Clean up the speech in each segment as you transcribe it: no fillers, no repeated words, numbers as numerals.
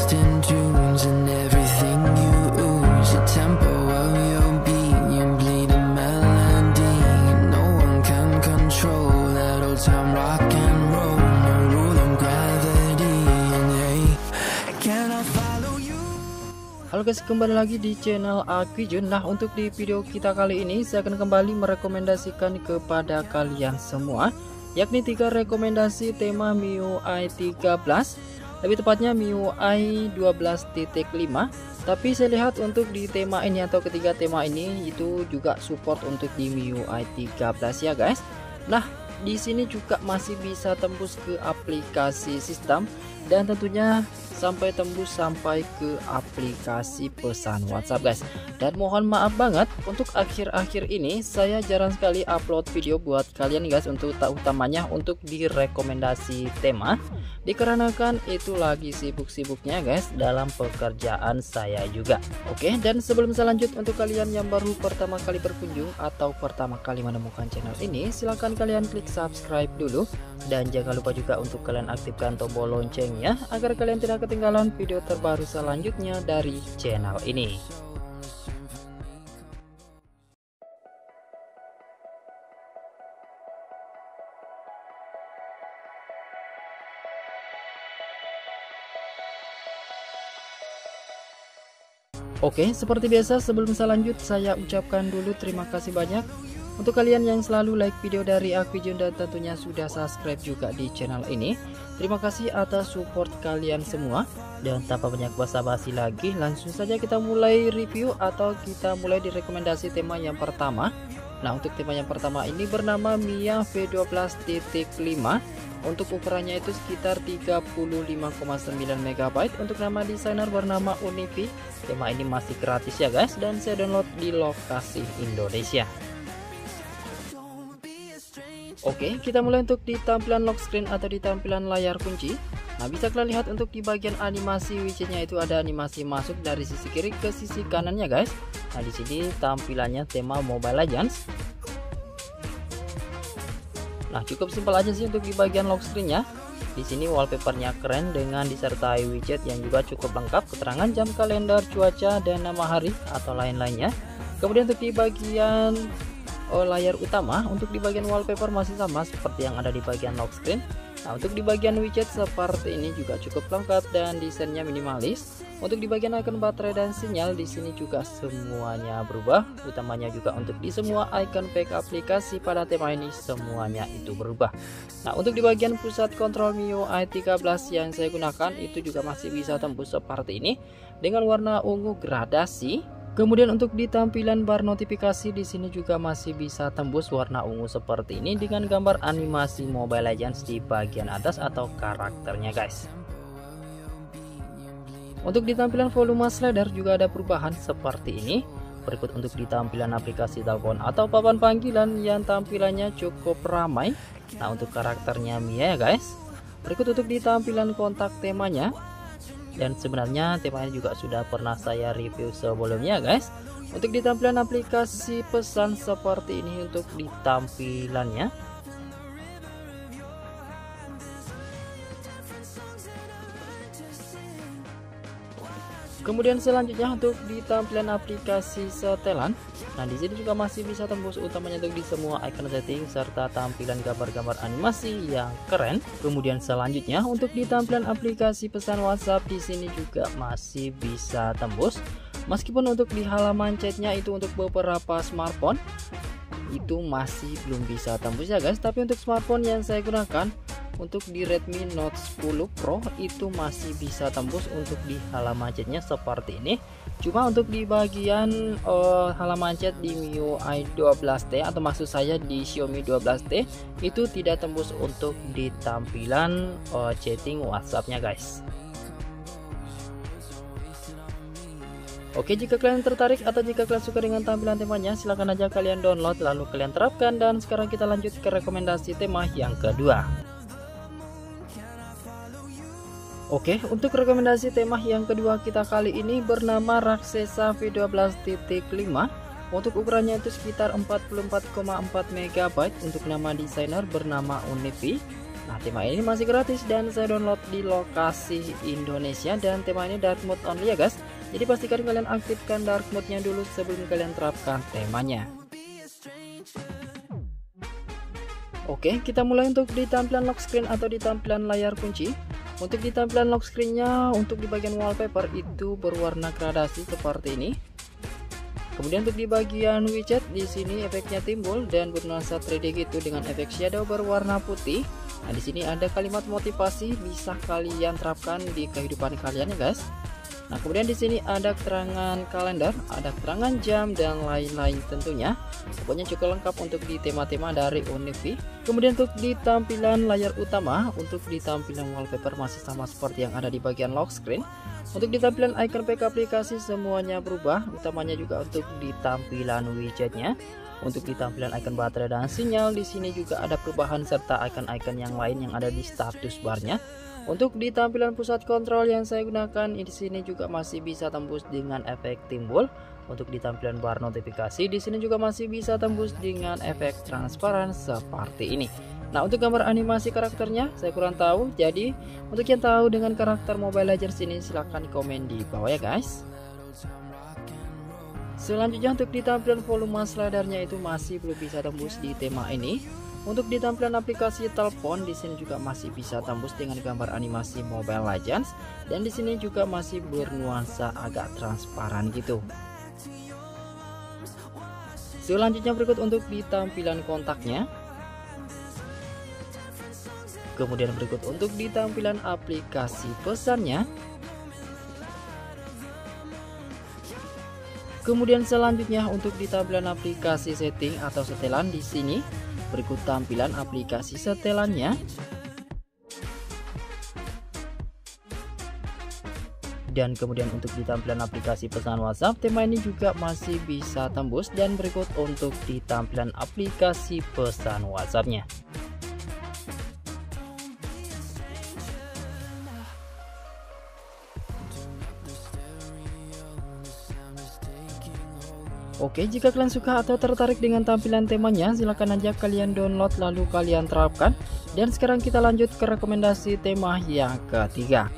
twisting tunes and everything you ooze, the tempo of your beat, you bleed a melody. No one can control that old time rock and roll, no rule of gravity. And hey, can I follow you? Halo guys, kembali lagi di channel Aquijun. Nah, untuk di video kita kali ini saya akan kembali merekomendasikan kepada kalian semua, yakni 3 rekomendasi tema MIUI 13, lebih tepatnya MIUI 12.5. Tapi saya lihat untuk di tema ini atau ketiga tema ini itu juga support untuk di MIUI 13 ya guys. Nah, di sini juga masih bisa tembus ke aplikasi sistem dan tentunya sampai tembus sampai ke aplikasi pesan WhatsApp guys. Dan mohon maaf banget untuk akhir-akhir ini saya jarang sekali upload video buat kalian guys, untuk utamanya untuk di rekomendasi tema, dikarenakan itu lagi sibuk-sibuknya guys dalam pekerjaan saya juga. Oke, dan sebelum saya lanjut, untuk kalian yang baru pertama kali berkunjung atau pertama kali menemukan channel ini, silahkan kalian klik subscribe dulu, dan jangan lupa juga untuk kalian aktifkan tombol loncengnya agar kalian tidak ketinggalan video terbaru selanjutnya dari channel ini. Oke, seperti biasa sebelum saya lanjut, saya ucapkan dulu terima kasih banyak untuk kalian yang selalu like video dari Aquijun dan tentunya sudah subscribe juga di channel ini. Terima kasih atas support kalian semua. Dan tanpa banyak basa-basi lagi, langsung saja kita mulai review atau kita mulai di rekomendasi tema yang pertama. Nah, untuk tema yang pertama ini bernama Mia V12.5. Untuk ukurannya itu sekitar 35,9 MB. Untuk nama desainer bernama Univi. Tema ini masih gratis ya guys, dan saya download di lokasi Indonesia. Oke, kita mulai untuk di tampilan lock screen atau di tampilan layar kunci. Nah, bisa kalian lihat untuk di bagian animasi widgetnya itu ada animasi masuk dari sisi kiri ke sisi kanannya guys. Nah, di sini tampilannya tema Mobile Legends. Nah, cukup simpel aja sih untuk di bagian lock screen-nya. Di sini wallpapernya keren dengan disertai widget yang juga cukup lengkap, keterangan jam, kalender, cuaca, dan nama hari atau lain-lainnya. Kemudian untuk di bagian layar utama, untuk di bagian wallpaper masih sama seperti yang ada di bagian lock screen. Nah, untuk di bagian widget seperti ini juga cukup lengkap dan desainnya minimalis. Untuk di bagian icon baterai dan sinyal di sini juga semuanya berubah, utamanya juga untuk di semua icon pack aplikasi pada tema ini semuanya itu berubah. Nah, untuk di bagian pusat kontrol MIUI 13 yang saya gunakan itu juga masih bisa tembus seperti ini dengan warna ungu gradasi. Kemudian untuk di tampilan bar notifikasi di sini juga masih bisa tembus warna ungu seperti ini dengan gambar animasi Mobile Legends di bagian atas atau karakternya guys. Untuk di tampilan volume slider juga ada perubahan seperti ini. Berikut untuk di tampilan aplikasi telepon atau papan panggilan yang tampilannya cukup ramai. Nah, untuk karakternya Mia ya guys. Berikut untuk di tampilan kontak temanya. Dan sebenarnya temanya juga sudah pernah saya review sebelumnya guys. Untuk di tampilan aplikasi pesan seperti ini untuk di tampilannya. Kemudian selanjutnya untuk di tampilan aplikasi setelan. Nah, di sini juga masih bisa tembus utamanya untuk di semua icon setting serta tampilan gambar-gambar animasi yang keren. Kemudian selanjutnya untuk di tampilan aplikasi pesan WhatsApp di sini juga masih bisa tembus. Meskipun untuk di halaman chatnya itu untuk beberapa smartphone itu masih belum bisa tembus ya guys. Tapi untuk smartphone yang saya gunakan, untuk di Redmi Note 10 Pro itu masih bisa tembus untuk di halaman chatnya seperti ini. Cuma untuk di bagian halaman chat di MIUI 12T atau maksud saya di Xiaomi 12T itu tidak tembus untuk di tampilan chatting WhatsApp-nya guys. Oke, jika kalian tertarik atau jika kalian suka dengan tampilan temanya, silahkan aja kalian download lalu kalian terapkan. Dan sekarang kita lanjut ke rekomendasi tema yang kedua. Oke, untuk rekomendasi tema yang kedua kita kali ini bernama Raksesa V12.5. Untuk ukurannya itu sekitar 44,4 MB. Untuk nama desainer bernama Univi. Nah, tema ini masih gratis dan saya download di lokasi Indonesia, dan tema ini dark mode only ya guys. Jadi pastikan kalian aktifkan dark mode-nya dulu sebelum kalian terapkan temanya. Oke, kita mulai untuk di tampilan lock screen atau di tampilan layar kunci. Untuk di tampilan lock screen-nya, untuk di bagian wallpaper itu berwarna gradasi seperti ini. Kemudian untuk di bagian widget, di sini efeknya timbul dan bernuansa 3D gitu dengan efek shadow berwarna putih. Nah, di sini ada kalimat motivasi, bisa kalian terapkan di kehidupan kalian ya guys. Nah, kemudian di sini ada keterangan kalender, ada keterangan jam dan lain-lain tentunya. Pokoknya cukup lengkap untuk di tema-tema dari Unifi. Kemudian untuk di tampilan layar utama, untuk di tampilan wallpaper masih sama seperti yang ada di bagian lock screen. Untuk di tampilan icon PK aplikasi semuanya berubah, utamanya juga untuk di tampilan widgetnya. Untuk di tampilan icon baterai dan sinyal, di sini juga ada perubahan serta icon-icon yang lain yang ada di status barnya. Untuk di tampilan pusat kontrol yang saya gunakan di sini juga masih bisa tembus dengan efek timbul. Untuk di tampilan bar notifikasi di sini juga masih bisa tembus dengan efek transparan seperti ini. Nah, untuk gambar animasi karakternya saya kurang tahu. Jadi untuk yang tahu dengan karakter Mobile Legends ini silahkan komen di bawah ya guys. Selanjutnya untuk di tampilan volume slidernya itu masih belum bisa tembus di tema ini. Untuk di tampilan aplikasi telepon di sini juga masih bisa tembus dengan gambar animasi Mobile Legends, dan di sini juga masih bernuansa agak transparan gitu. Selanjutnya berikut untuk di tampilan kontaknya. Kemudian berikut untuk di tampilan aplikasi pesannya. Kemudian selanjutnya untuk di tampilan aplikasi setting atau setelan di sini. Berikut tampilan aplikasi setelannya. Dan kemudian untuk di tampilan aplikasi pesan WhatsApp, tema ini juga masih bisa tembus, dan berikut untuk di tampilan aplikasi pesan WhatsApp-nya. Oke, jika kalian suka atau tertarik dengan tampilan temanya, silahkan aja kalian download lalu kalian terapkan. Dan sekarang kita lanjut ke rekomendasi tema yang ketiga.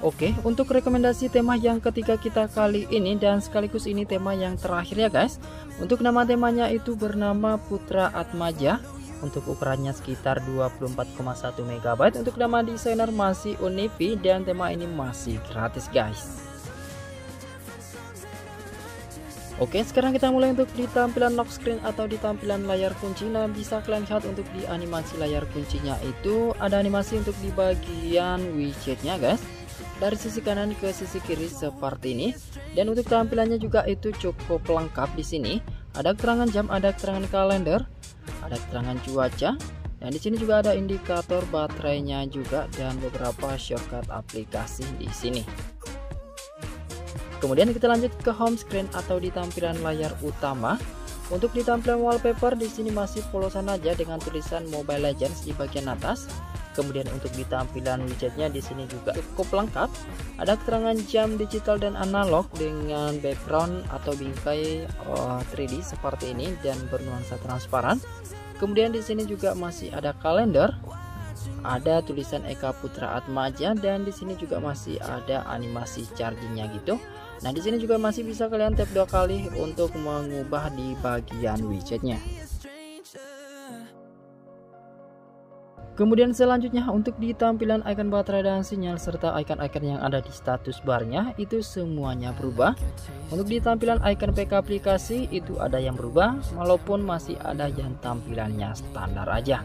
Oke, untuk rekomendasi tema yang ketiga kita kali ini, dan sekaligus ini tema yang terakhir ya guys. Untuk nama temanya itu bernama Putra Atmaja. Untuk ukurannya sekitar 24,1 MB. Untuk nama desainer masih Unifi, dan tema ini masih gratis guys. Oke, sekarang kita mulai untuk di tampilan lock screen atau di tampilan layar kunci. Nah, bisa kalian lihat untuk di animasi layar kuncinya itu ada animasi untuk di bagian widgetnya guys, dari sisi kanan ke sisi kiri seperti ini. Dan untuk tampilannya juga itu cukup lengkap di sini. Ada keterangan jam, ada keterangan kalender, ada keterangan cuaca, dan di sini juga ada indikator baterainya juga, dan beberapa shortcut aplikasi di sini. Kemudian kita lanjut ke home screen atau di tampilan layar utama. Untuk di tampilan wallpaper di sini masih polosan aja dengan tulisan Mobile Legends di bagian atas. Kemudian untuk di tampilan widgetnya di sini juga cukup lengkap. Ada keterangan jam digital dan analog dengan background atau bingkai 3D seperti ini dan bernuansa transparan. Kemudian di sini juga masih ada kalender. Ada tulisan Eka Putra Atmaja, dan di sini juga masih ada animasi chargingnya gitu. Nah, di sini juga masih bisa kalian tap 2 kali untuk mengubah di bagian widgetnya. Kemudian selanjutnya untuk di tampilan icon baterai dan sinyal serta icon-icon yang ada di status barnya itu semuanya berubah. Untuk di tampilan icon PK aplikasi itu ada yang berubah, walaupun masih ada yang tampilannya standar aja.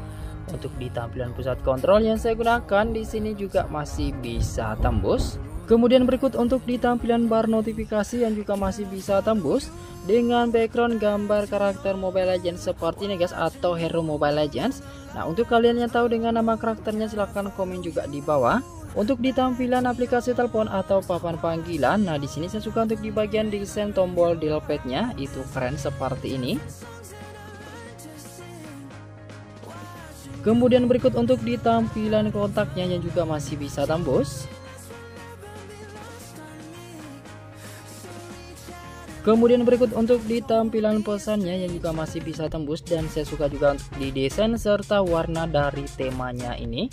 Untuk di tampilan pusat kontrol yang saya gunakan di sini juga masih bisa tembus. Kemudian berikut untuk di tampilan bar notifikasi yang juga masih bisa tembus dengan background gambar karakter Mobile Legends seperti ini guys, atau hero Mobile Legends. Nah, untuk kalian yang tahu dengan nama karakternya silahkan komen juga di bawah. Untuk di tampilan aplikasi telepon atau papan panggilan, nah di sini saya suka untuk di bagian desain tombol dial pad-nya itu keren seperti ini. Kemudian berikut untuk di tampilan kontaknya yang juga masih bisa tembus. Kemudian berikut untuk di tampilan pesannya yang juga masih bisa tembus, dan saya suka juga untuk di desain serta warna dari temanya ini.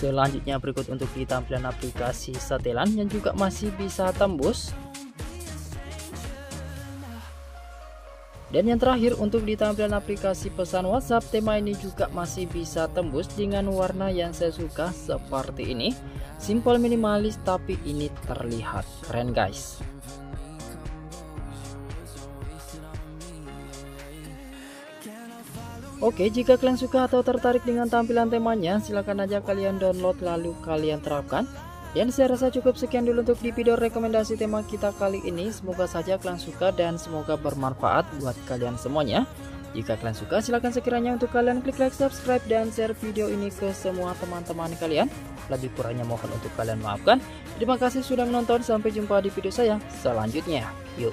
Selanjutnya berikut untuk di tampilan aplikasi setelan yang juga masih bisa tembus. Dan yang terakhir untuk di tampilan aplikasi pesan WhatsApp, tema ini juga masih bisa tembus dengan warna yang saya suka seperti ini. Simple minimalis tapi ini terlihat keren guys. Oke, jika kalian suka atau tertarik dengan tampilan temanya, silahkan aja kalian download lalu kalian terapkan. Dan saya rasa cukup sekian dulu untuk di video rekomendasi tema kita kali ini. Semoga saja kalian suka dan semoga bermanfaat buat kalian semuanya. Jika kalian suka, silahkan sekiranya untuk kalian klik like, subscribe, dan share video ini ke semua teman-teman kalian. Lebih kurangnya mohon untuk kalian maafkan. Terima kasih sudah menonton, sampai jumpa di video saya selanjutnya. Yuk.